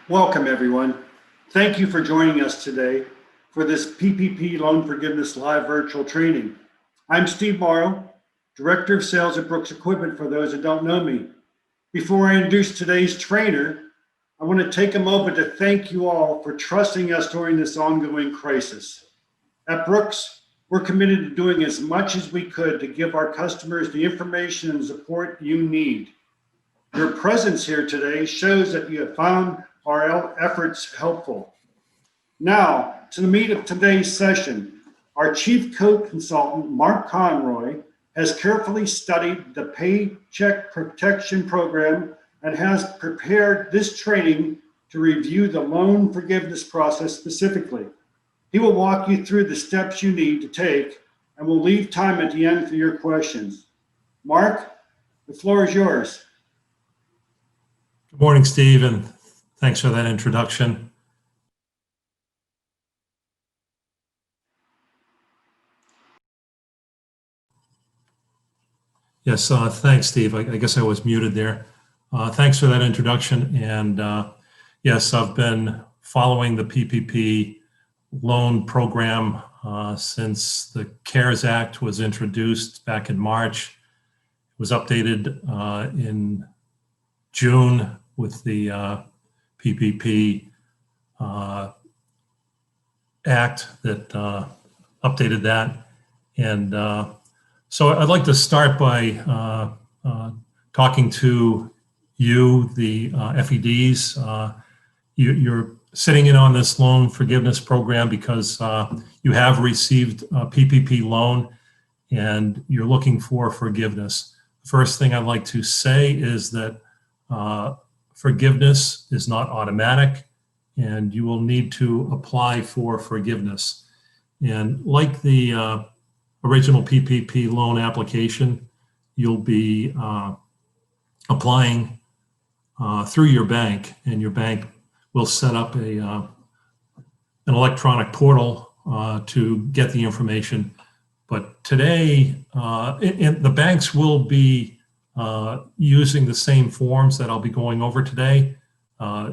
Welcome, everyone. Thank you for joining us today for this PPP Loan Forgiveness Live virtual training. I'm Steve Morrow, Director of Sales at Brooks Equipment for those that don't know me. Before I introduce today's trainer, I want to take a moment to thank you all for trusting us during this ongoing crisis. At Brooks, we're committed to doing as much as we could to give our customers the information and support you need. Your presence here today shows that you have found our efforts helpful. Now, to the meat of today's session, our Chief Code Consultant, Mark Conroy, has carefully studied the Paycheck Protection Program and has prepared this training to review the loan forgiveness process specifically. He will walk you through the steps you need to take and will leave time at the end for your questions. Mark, the floor is yours. Good morning, Steve, and thanks for that introduction. Yes, thanks, Steve. I guess I was muted there. Thanks for that introduction. And yes, I've been following the PPP loan program since the CARES Act was introduced back in March. It was updated in June with the PPP Act that updated that. And so I'd like to start by talking to you, the FEDs. You're sitting in on this loan forgiveness program because you have received a PPP loan and you're looking for forgiveness. The first thing I'd like to say is that forgiveness is not automatic, and you will need to apply for forgiveness. And like the original PPP loan application, you'll be applying through your bank, and your bank will set up an electronic portal to get the information. But today, the banks will be using the same forms that I'll be going over today.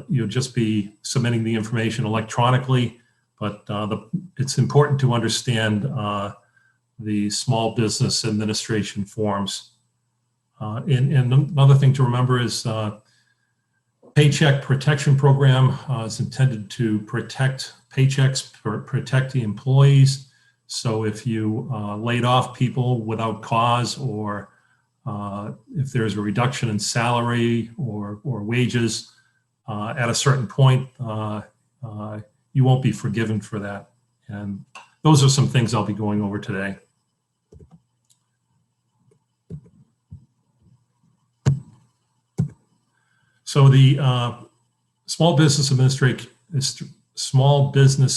You'll just be submitting the information electronically, but it's important to understand the Small Business Administration forms. And another thing to remember is Paycheck Protection Program is intended to protect paychecks, protect the employees. So if you laid off people without cause, or if there's a reduction in salary or wages at a certain point, you won't be forgiven for that. And those are some things I'll be going over today. So the Small Business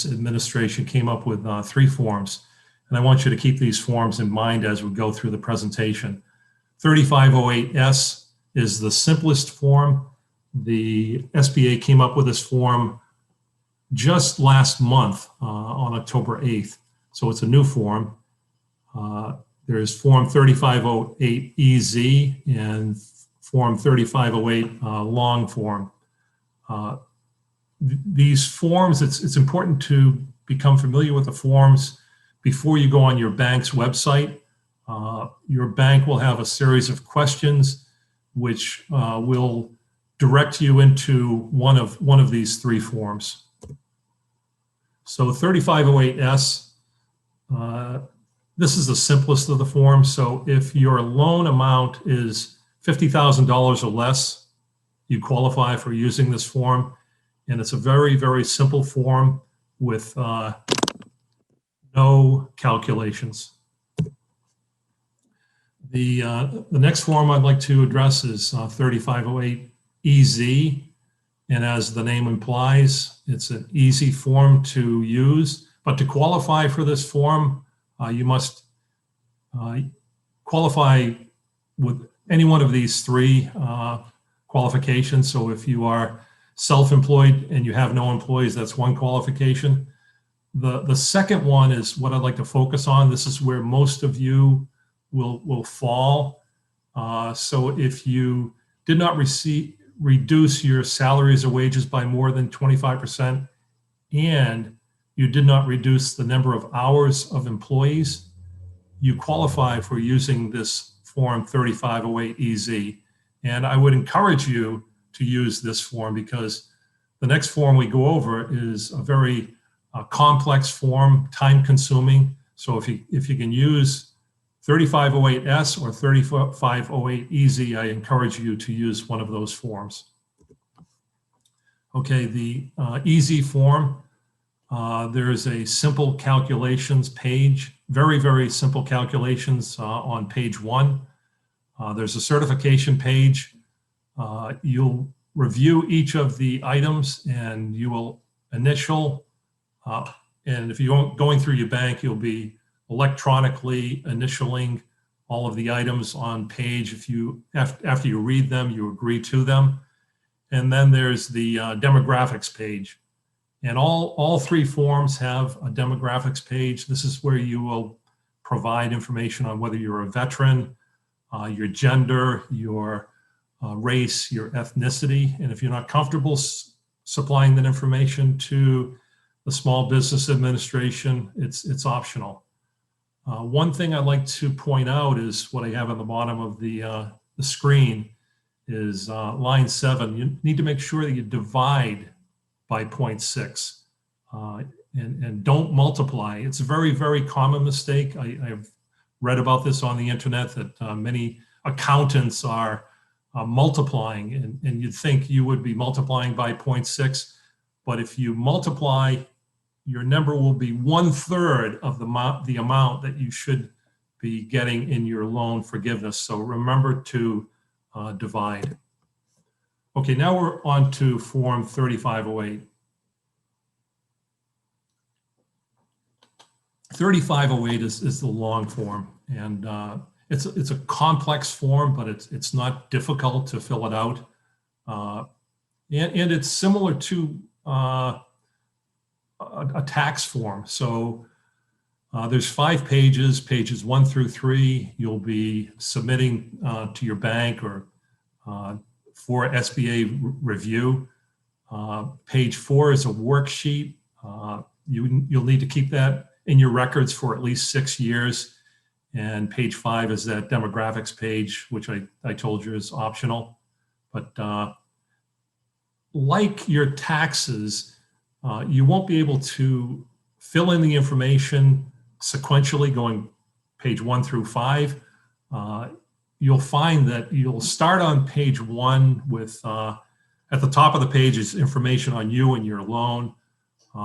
Administration came up with 3 forms, and I want you to keep these forms in mind as we go through the presentation. 3508S is the simplest form. The SBA came up with this form just last month on October 8th, so it's a new form. There's Form 3508EZ and Form 3508 long form. These forms, it's important to become familiar with the forms before you go on your bank's website. Your bank will have a series of questions which will direct you into one of these 3 forms. So 3508S, this is the simplest of the forms. So if your loan amount is $50,000 or less, you qualify for using this form. And it's a very, very simple form with no calculations. The next form I'd like to address is 3508EZ. And as the name implies, it's an easy form to use. But to qualify for this form, you must qualify with any one of these 3 qualifications. So if you are self-employed and you have no employees, that's one qualification. The second one is what I'd like to focus on. This is where most of you will fall. So if you did not receive reduce your salaries or wages by more than 25%, and you did not reduce the number of hours of employees, you qualify for using this Form 3508EZ. And I would encourage you to use this form, because the next form we go over is a very complex form, time consuming. So if you can use 3508S or 3508EZ, I encourage you to use one of those forms. Okay, the EZ form, there is a simple calculations page, very, very simple calculations on page 1. There's a certification page. You'll review each of the items and you will initial, and if you're going through your bank, you'll be electronically initialing all of the items on page. If you, after you read them, you agree to them. And then there's the demographics page. And all 3 forms have a demographics page. This is where you will provide information on whether you're a veteran, your gender, your race, your ethnicity. And if you're not comfortable supplying that information to the Small Business Administration, it's optional. One thing I'd like to point out is what I have on the bottom of the screen is line 7. You need to make sure that you divide by 0.6 and don't multiply. It's a very, very common mistake. I've read about this on the internet, that many accountants are multiplying, and you'd think you would be multiplying by 0.6, but if you multiply, your number will be 1/3 of the amount that you should be getting in your loan forgiveness. So remember to divide. Okay, now we're on to Form 3508. 3508 is the long form, and it's a complex form, but it's not difficult to fill it out. And it's similar to a tax form. So there's 5 pages, pages 1 through 3. You'll be submitting to your bank or for SBA review. Page 4 is a worksheet. You'll need to keep that in your records for at least 6 years. And page 5 is that demographics page, which I told you is optional. But like your taxes, you won't be able to fill in the information sequentially going page 1 through 5. You'll find that you'll start on page 1 with, at the top of the page is information on you and your loan.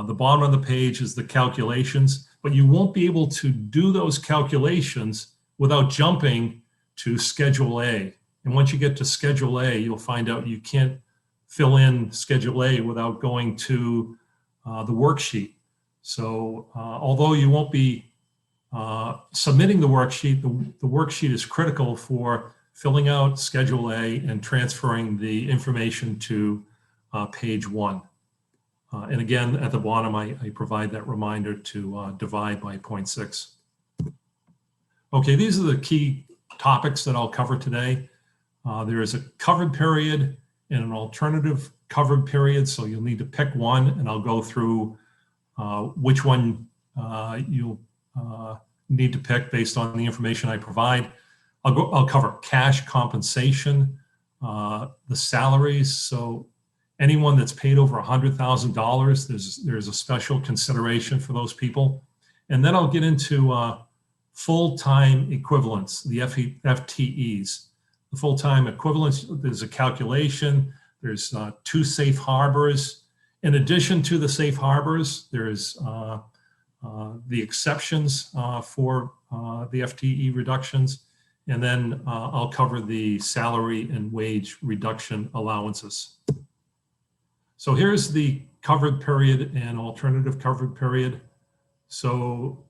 The bottom of the page is the calculations, but you won't be able to do those calculations without jumping to Schedule A. And once you get to Schedule A, you'll find out you can't fill in Schedule A without going to the worksheet. So although you won't be submitting the worksheet is critical for filling out Schedule A and transferring the information to page 1. And again, at the bottom, I provide that reminder to divide by 0.6. Okay, these are the key topics that I'll cover today. There is a covered period and an alternative covered period, so you'll need to pick one, and I'll go through which one you'll need to pick based on the information I provide. I'll cover cash compensation, the salaries. So anyone that's paid over $100,000, there's a special consideration for those people. And then I'll get into full-time equivalents, the FTEs. The full-time equivalents, there's a calculation. There's 2 safe harbors. In addition to the safe harbors, there's the exceptions for the FTE reductions. And then I'll cover the salary and wage reduction allowances. So here's the covered period and alternative covered period. So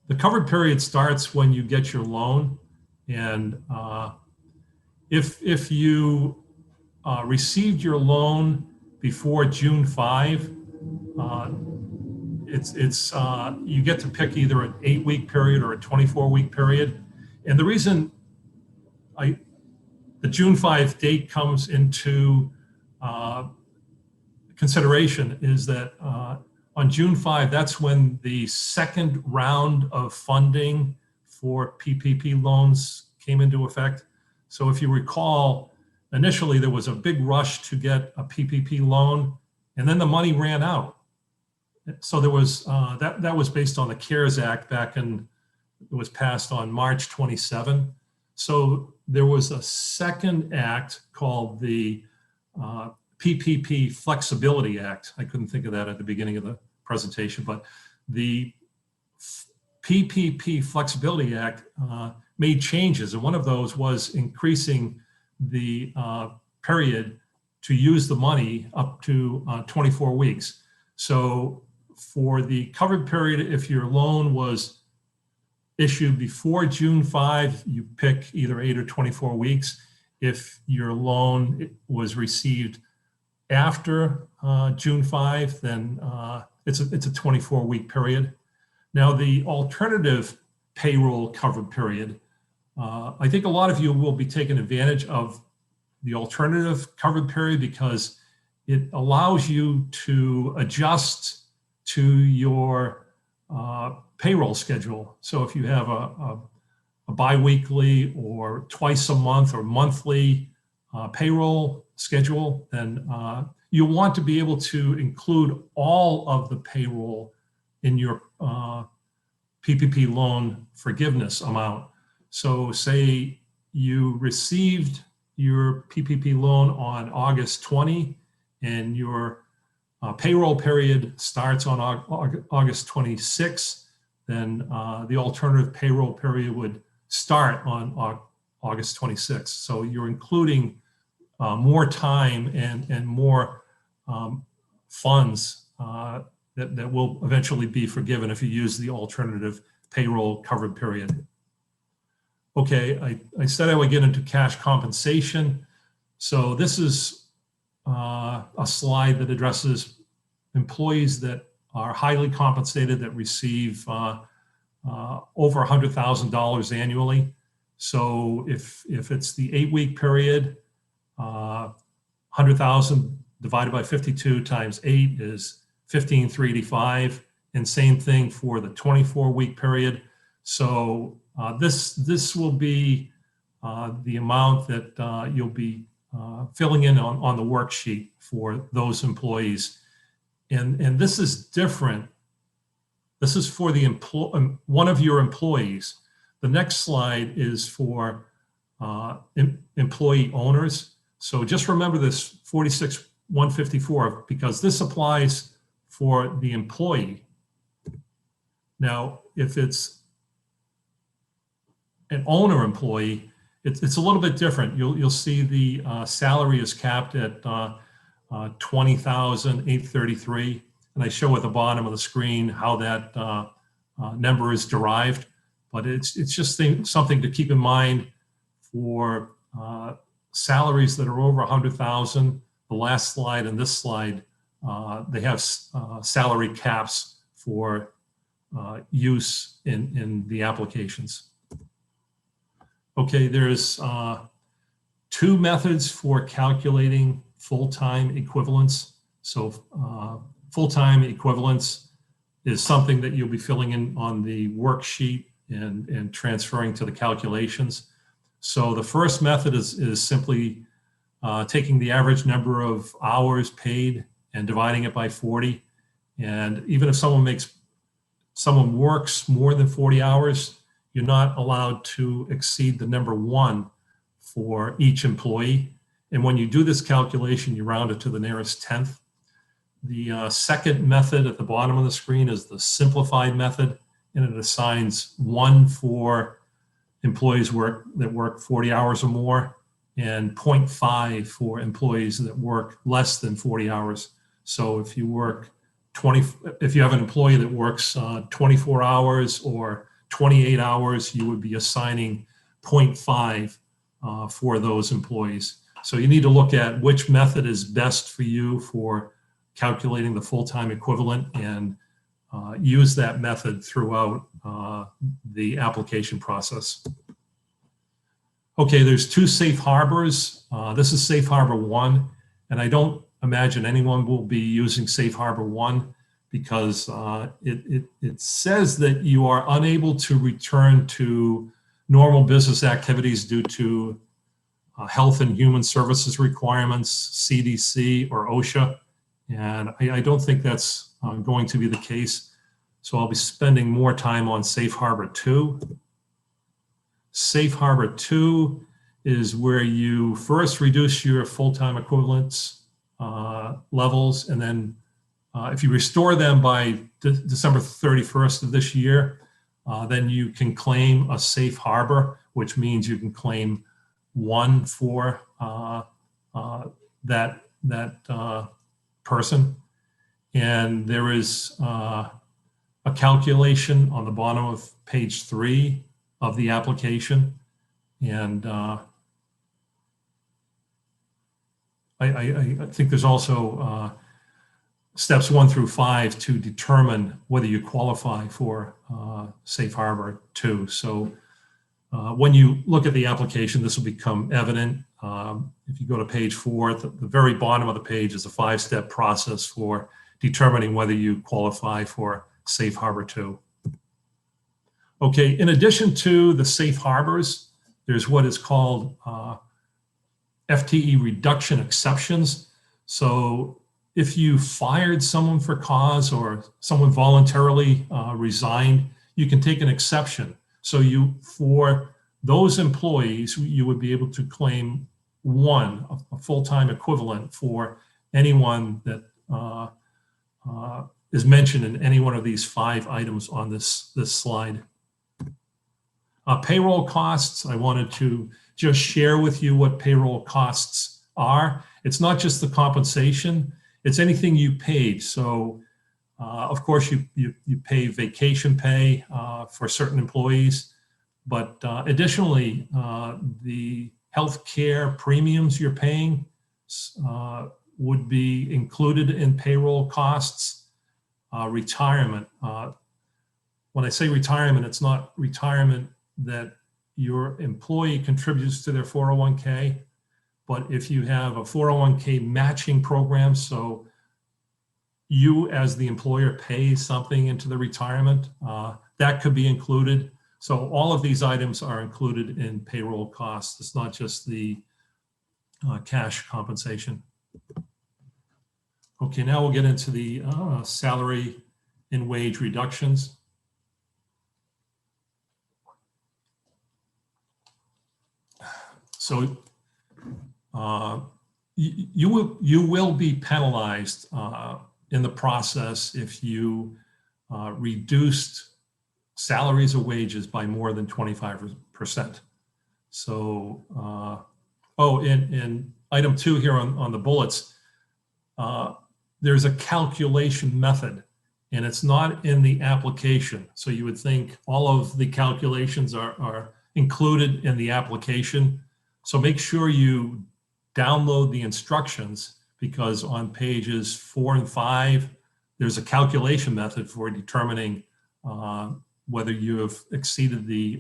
the covered period starts when you get your loan. And if you received your loan before June 5, you get to pick either an 8-week period or a 24-week period. And the reason the June 5 date comes into consideration is that on June 5, that's when the second round of funding for PPP loans came into effect. So if you recall, initially there was a big rush to get a PPP loan, and then the money ran out. So there was that was based on the CARES Act back in, it was passed on March 27. So there was a second act called the PPP Flexibility Act. I couldn't think of that at the beginning of the presentation, but the PPP Flexibility Act made changes, and one of those was increasing the period to use the money up to 24 weeks. So for the covered period, if your loan was issued before June 5, you pick either 8 or 24 weeks. If your loan was received after June 5, then it's a 24-week period. Now, the alternative payroll covered period, I think a lot of you will be taking advantage of the alternative covered period because it allows you to adjust to your payroll schedule. So if you have a biweekly or twice a month or monthly payroll schedule, then you want to be able to include all of the payroll in your PPP loan forgiveness amount. So say you received your PPP loan on August 20 and your payroll period starts on August 26, then the alternative payroll period would start on August 26. So you're including more time and more funds that will eventually be forgiven if you use the alternative payroll covered period. Okay, I said I would get into cash compensation. So this is a slide that addresses employees that are highly compensated that receive over $100,000 annually. So if it's the 8-week period, 100,000 divided by 52 times 8 is 15,385, and same thing for the 24-week period. So this will be the amount that you'll be filling in on the worksheet for those employees. And this is different. This is for the one of your employees. The next slide is for employee owners. So just remember this 46,154 because this applies for the employee. Now, if it's an owner employee, it's a little bit different. You'll see the salary is capped at $20,833, and I show at the bottom of the screen how that number is derived. But it's just something to keep in mind for salaries that are over 100,000. The last slide and this slide, they have salary caps for use in the applications. Okay, there's two methods for calculating full-time equivalence. So full-time equivalence is something that you'll be filling in on the worksheet and transferring to the calculations. So the first method is simply taking the average number of hours paid and dividing it by 40. And even if someone works more than 40 hours, you're not allowed to exceed the number 1 for each employee. And when you do this calculation, you round it to the nearest tenth. The second method at the bottom of the screen is the simplified method, and it assigns 1 for employees that work 40 hours or more, and 0.5 for employees that work less than 40 hours. So if you have an employee that works 24 hours or 28 hours, you would be assigning 0.5 for those employees. So you need to look at which method is best for you for calculating the full-time equivalent and use that method throughout the application process. Okay, there's 2 safe harbors. This is safe harbor 1, And I don't imagine anyone will be using Safe Harbor 1 because it says that you are unable to return to normal business activities due to health and human services requirements, CDC or OSHA. And I don't think that's going to be the case. So I'll be spending more time on Safe Harbor 2. Safe Harbor 2 is where you first reduce your full-time equivalents levels, and then if you restore them by December 31st of this year, then you can claim a safe harbor, which means you can claim 1 for that person. And there is a calculation on the bottom of page 3 of the application. And I think there's also steps 1 through 5 to determine whether you qualify for Safe Harbor 2. So when you look at the application, this will become evident. If you go to page 4, at the very bottom of the page is a 5-step process for determining whether you qualify for Safe Harbor 2. Okay, in addition to the safe harbors, there's what is called FTE reduction exceptions. So if you fired someone for cause or someone voluntarily resigned, you can take an exception. So for those employees, you would be able to claim 1, a full-time equivalent for anyone that is mentioned in any one of these 5 items on this slide. Payroll costs, I wanted to just share with you what payroll costs are. It's not just the compensation, it's anything you paid. So of course you pay vacation pay for certain employees, but additionally the health care premiums you're paying would be included in payroll costs. Retirement, when I say retirement, it's not retirement that your employee contributes to their 401k, but if you have a 401k matching program, so you as the employer pay something into the retirement, that could be included. So all of these items are included in payroll costs. It's not just the cash compensation. Okay, now we'll get into the salary and wage reductions. So you will be penalized in the process if you reduced salaries or wages by more than 25%. So, in item 2 here on the bullets, there's a calculation method, and it's not in the application. So you would think all of the calculations are included in the application. So make sure you download the instructions, because on pages 4 and 5, there's a calculation method for determining whether you have exceeded the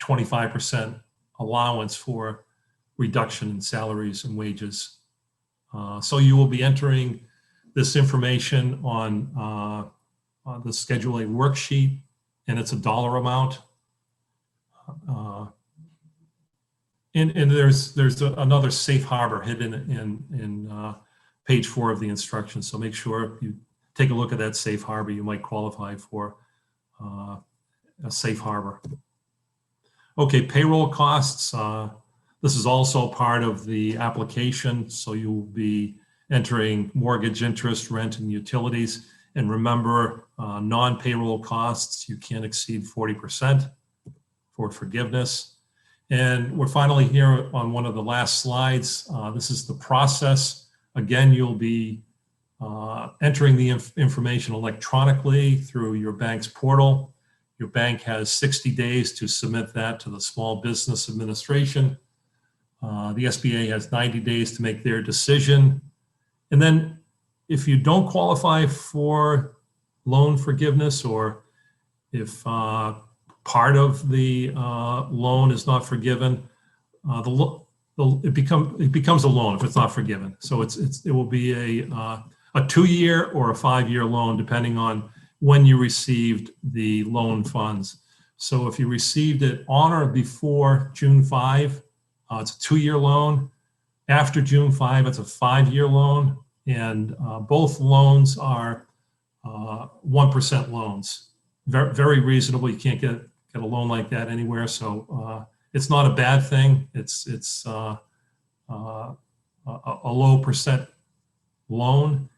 25% allowance for reduction in salaries and wages. So you will be entering this information on the Schedule A worksheet, and it's a dollar amount. And there's another safe harbor hidden in page 4 of the instructions. So make sure you take a look at that safe harbor. You might qualify for a safe harbor. Okay, payroll costs. This is also part of the application. So you'll be entering mortgage, interest, rent, and utilities. And remember, non-payroll costs, you can't exceed 40% for forgiveness. And we're finally here on one of the last slides. This is the process. Again, you'll be entering the information electronically through your bank's portal. Your bank has 60 days to submit that to the Small Business Administration. The SBA has 90 days to make their decision. And then if you don't qualify for loan forgiveness, or if part of the loan is not forgiven, it becomes a loan if it's not forgiven. So it will be a 2-year or a 5-year loan, depending on when you received the loan funds. So if you received it on or before June 5, it's a 2-year loan. After June 5, it's a 5-year loan. And both loans are 1% loans. Very, very reasonable. You can't get a loan like that anywhere. So it's not a bad thing. It's a low percent loan.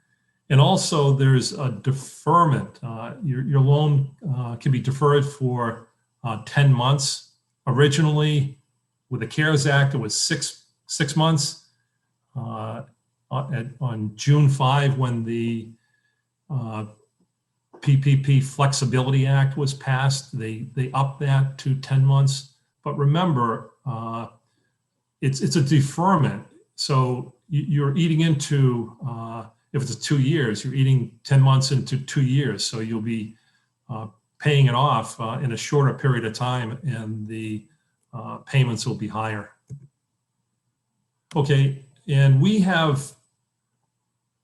And also there's a deferment. Your loan can be deferred for 10 months. Originally, with the CARES Act, it was six months. On June 5, when the PPP Flexibility Act was passed, they upped that to 10 months. But remember, it's a deferment. So you're eating into, if it's 2 years, you're eating 10 months into 2 years. So you'll be paying it off in a shorter period of time, and the payments will be higher. Okay, and we have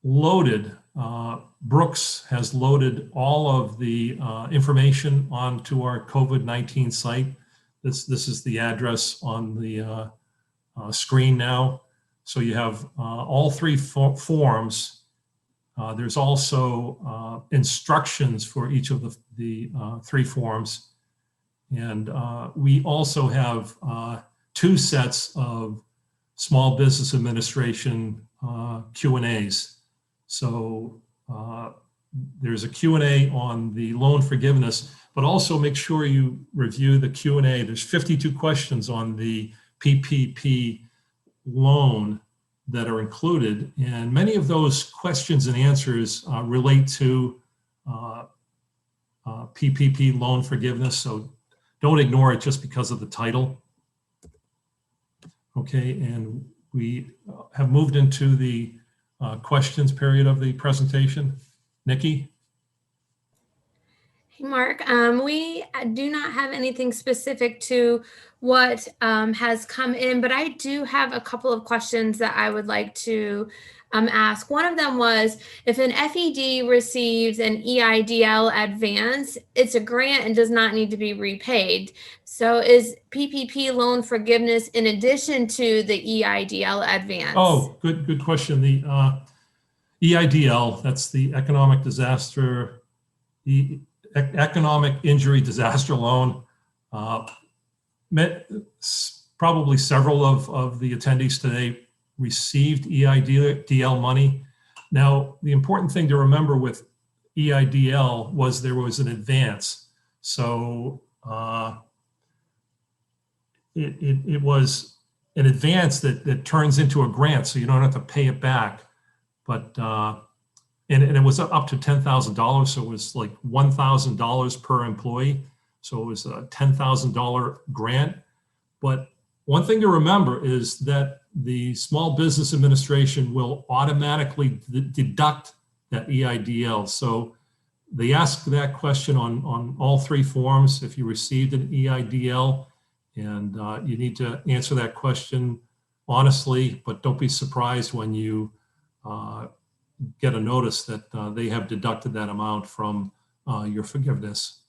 loaded, Brooks has loaded all of the information onto our COVID-19 site. This is the address on the screen now. So you have all 3 forms. There's also instructions for each of the 3 forms. And we also have 2 sets of Small Business Administration Q&As. So there's a Q&A on the loan forgiveness, but also make sure you review the Q&A. There's 52 questions on the PPP loan that are included, and many of those questions and answers relate to PPP loan forgiveness, so don't ignore it just because of the title. Okay, and we have moved into the questions period of the presentation. Nikki? Hey, Mark. We do not have anything specific to what has come in, but I do have a couple of questions that I would like to ask. One of them was, if an FED receives an EIDL advance, it's a grant and does not need to be repaid. So is PPP loan forgiveness in addition to the EIDL advance? Oh, good question. The EIDL, that's the Economic Injury Disaster Loan. Probably several of the attendees today received EIDL money. Now, the important thing to remember with EIDL was there was an advance. So it was an advance that turns into a grant, so you don't have to pay it back. But and it was up to $10,000, so it was like $1,000 per employee. So it was a $10,000 grant. But one thing to remember is that the Small Business Administration will automatically deduct that EIDL. So they ask that question on all 3 forms if you received an EIDL, and you need to answer that question honestly, but don't be surprised when you get a notice that they have deducted that amount from your forgiveness.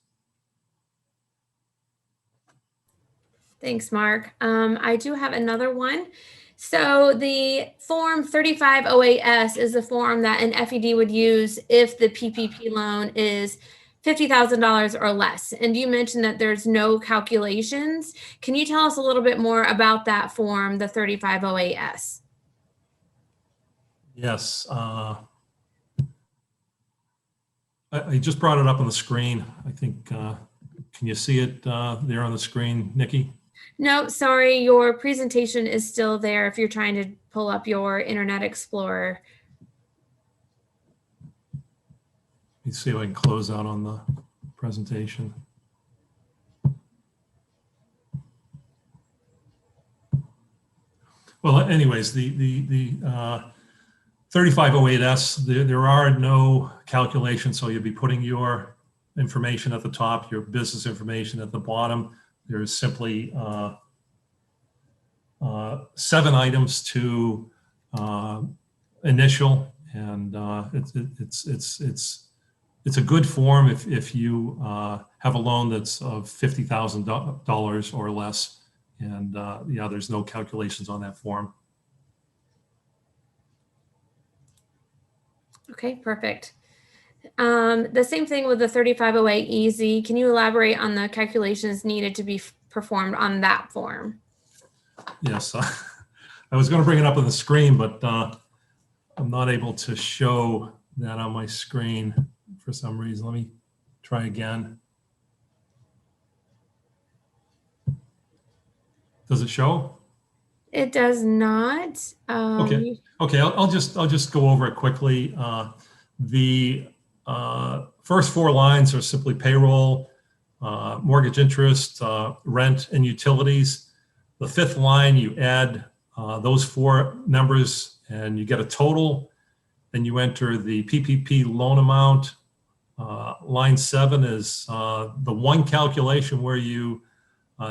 Thanks, Mark. I do have another one. So the form 3508S is the form that an FED would use if the PPP loan is $50,000 or less. And you mentioned that there's no calculations. Can you tell us a little bit more about that form, the 3508S? Yes. I just brought it up on the screen. I think, can you see it there on the screen, Nikki? No, sorry, your presentation is still there if you're trying to pull up your Internet Explorer. Let me see if I can close out on the presentation. Well, anyways, the 3508S, there are no calculations, so you'll be putting your information at the top, your business information at the bottom. There's simply 7 items to initial, and it's a good form if you have a loan that's of $50,000 or less, and yeah, there's no calculations on that form. Okay, perfect. The same thing with the 3508 easy. Can you elaborate on the calculations needed to be performed on that form? Yes, I was going to bring it up on the screen, but I'm not able to show that on my screen for some reason. Let me try again. Does it show? It does not. Okay. Okay. I'll just go over it quickly. The first 4 lines are simply payroll, mortgage interest, rent, and utilities. The 5th line, you add those 4 numbers and you get a total. Then you enter the PPP loan amount. Line 7 is the one calculation where you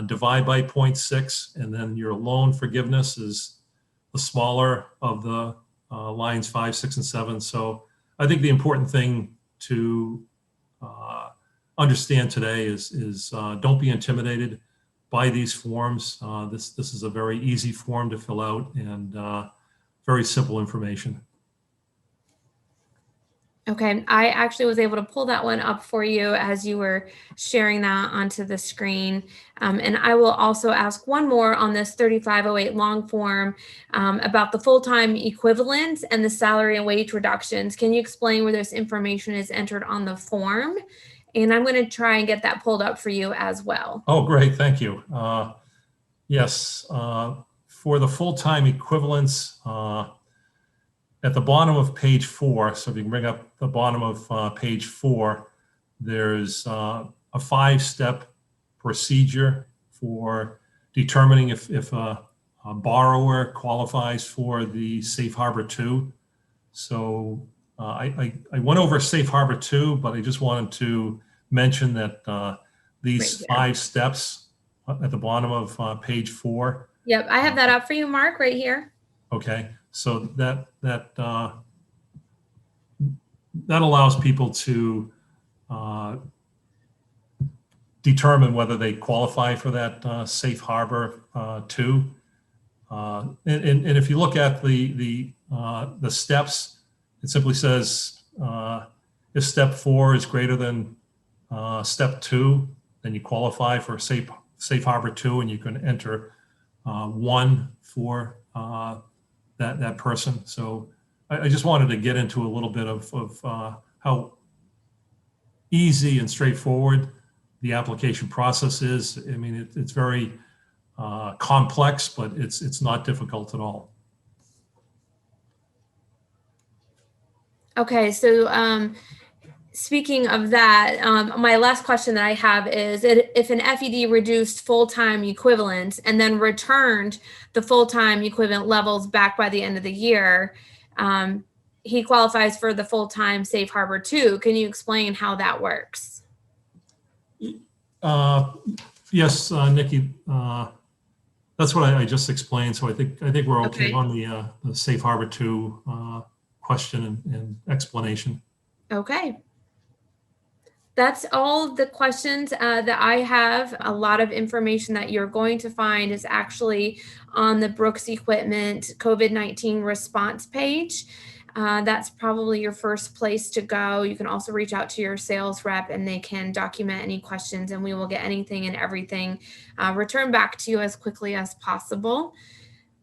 divide by 0.6, and then your loan forgiveness is the smaller of the lines 5, 6, and 7. So I think the important thing to understand today is don't be intimidated by these forms. This is a very easy form to fill out and very simple information. Okay, I actually was able to pull that one up for you as you were sharing that onto the screen. And I will also ask one more on this 3508 long form about the full-time equivalents and the salary and wage reductions. Can you explain where this information is entered on the form? And I'm going to try and get that pulled up for you as well. Oh, great. Thank you. Yes, for the full-time equivalents, at the bottom of page 4, so if you can bring up the bottom of page 4, there's a 5-step procedure for determining if a borrower qualifies for the Safe Harbor 2. So I went over Safe Harbor 2, but I just wanted to mention that these 5 steps at the bottom of page 4. Yep, I have that up for you, Mark, right here. Okay, so that allows people to determine whether they qualify for that Safe Harbor 2. And if you look at the steps, it simply says if step 4 is greater than step 2, then you qualify for Safe Harbor 2, and you can enter 1 for that person. So I just wanted to get into a little bit of how easy and straightforward the application process is. I mean, it's very complex, but it's not difficult at all. Okay, so speaking of that, my last question that I have is if an FED reduced full-time equivalent and then returned the full-time equivalent levels back by the end of the year, he qualifies for the full-time Safe Harbor 2. Can you explain how that works? Yes, Nikki, that's what I just explained. So I think we're okay on the Safe Harbor 2 question and explanation. Okay. That's all the questions that I have. A lot of information that you're going to find is actually on the Brooks Equipment COVID-19 response page. That's probably your first place to go. You can also reach out to your sales rep and they can document any questions, and we will get anything and everything returned back to you as quickly as possible.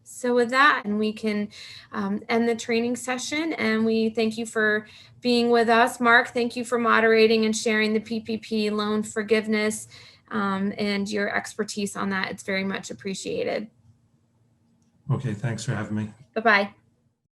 So with that, and we can end the training session, and we thank you for being with us. Mark, thank you for moderating and sharing the PPP loan forgiveness and your expertise on that. It's very much appreciated. Okay, thanks for having me. Bye-bye.